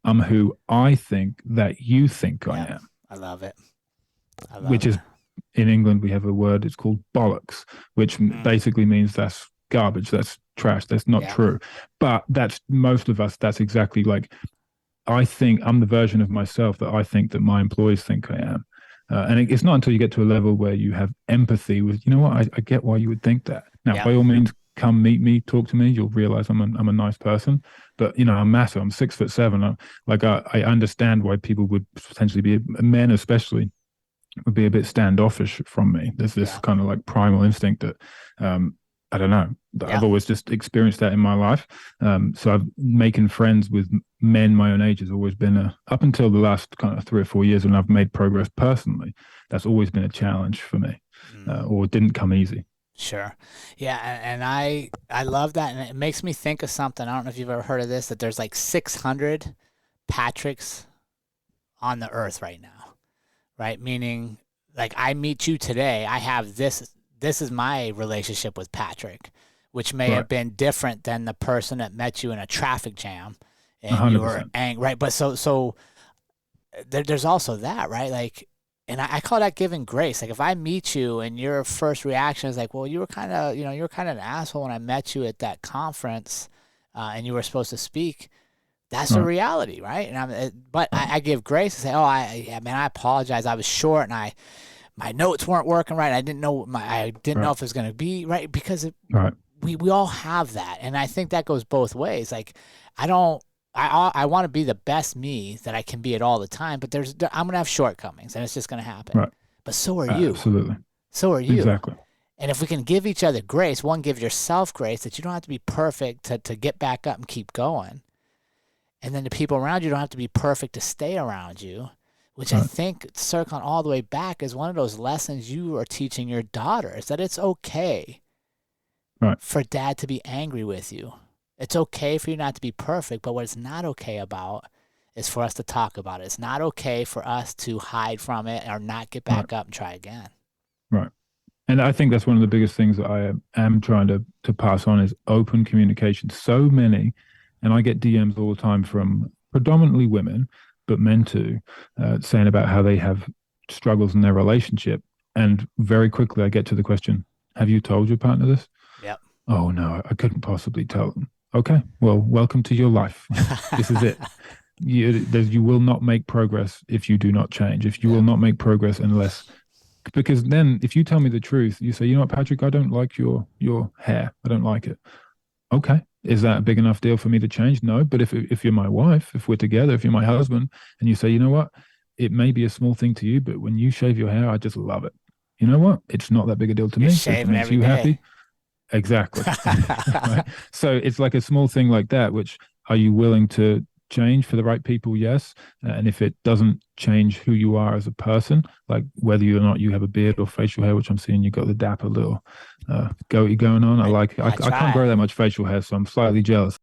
I'm who I think that you think I Yeah. am, I love it. I love which it. is in England, we have a word, it's called bollocks, which Mm. basically means that's garbage, that's trash, that's not Yeah. true. But that's most of us, that's exactly like, I think I'm the version of myself that I think that my employees think I am. And it's not until you get to a level where you have empathy with, you know what, I get why you would think that. Now, Yeah. by all means, come meet me, talk to me. You'll realize I'm a nice person. But, I'm massive. I'm 6'7". I understand why people would potentially be, men especially, would be a bit standoffish from me. There's this Yeah. kind of like primal instinct that I don't know. Yeah. I've always just experienced that in my life. So I've making friends with men my own age has always been up until the last kind of 3 or 4 years when I've made progress personally. That's always been a challenge for me, Mm. or it didn't come easy. Sure. Yeah, and I love that, and it makes me think of something. I don't know if you've ever heard of this, that there's like 600 Patricks on the earth right now, right? Meaning, like, I meet you today, I have this is my relationship with Patrick, which may Right, have been different than the person that met you in a traffic jam a and you hundred were percent. angry, right? But so there's also that, right? Like, and I call that giving grace. Like, if I meet you and your first reaction is like, well, you were kind of, you were kind of an asshole when I met you at that conference, and you were supposed to speak. That's a Right, reality, right? And but right, I give grace and say, oh, yeah, man, I apologize. I was short, and my notes weren't working right. I didn't know right, if it was gonna be right, because right, we all have that, and I think that goes both ways. Like, I don't. I want to be the best me that I can be at all the time, but I'm gonna have shortcomings, and it's just gonna happen. right. But so are you. Absolutely, So are you. exactly. And if we can give each other grace, one, give yourself grace that you don't have to be perfect to get back up and keep going. And then the people around you don't have to be perfect to stay around you, which I Right, think, circling all the way back, is one of those lessons you are teaching your daughters, that it's okay right, for dad to be angry with you. It's okay for you not to be perfect, but what it's not okay about is for us to talk about it. It's not okay for us to hide from it or not get right, back up and try again. right. And I think that's one of the biggest things that I am trying to pass on is open communication. So many, and I get DMs all the time from predominantly women, but men too, saying about how they have struggles in their relationship. And very quickly, I get to the question: have you told your partner this? Yep. Oh no, I couldn't possibly tell them. Okay, well, welcome to your life. This is it. You will not make progress if you do not change. If you will Yep. not make progress unless, because then if you tell me the truth, you say, you know what, Patrick, I don't like your hair. I don't like it. Okay. Is that a big enough deal for me to change? No. But if you're my wife, if we're together, if you're my husband, and you say, you know what, it may be a small thing to you, but when you shave your hair, I just love it. You know what? It's not that big a deal to You're me. So if it shaving makes every you day. happy, exactly. Right. So it's like a small thing like that, which are you willing to change for the right people? Yes. And if it doesn't change who you are as a person, like whether or not you have a beard or facial hair, which I'm seeing you got the dapper little goatee going on. I I, like it. I I can't grow try. that much facial hair, so I'm slightly jealous.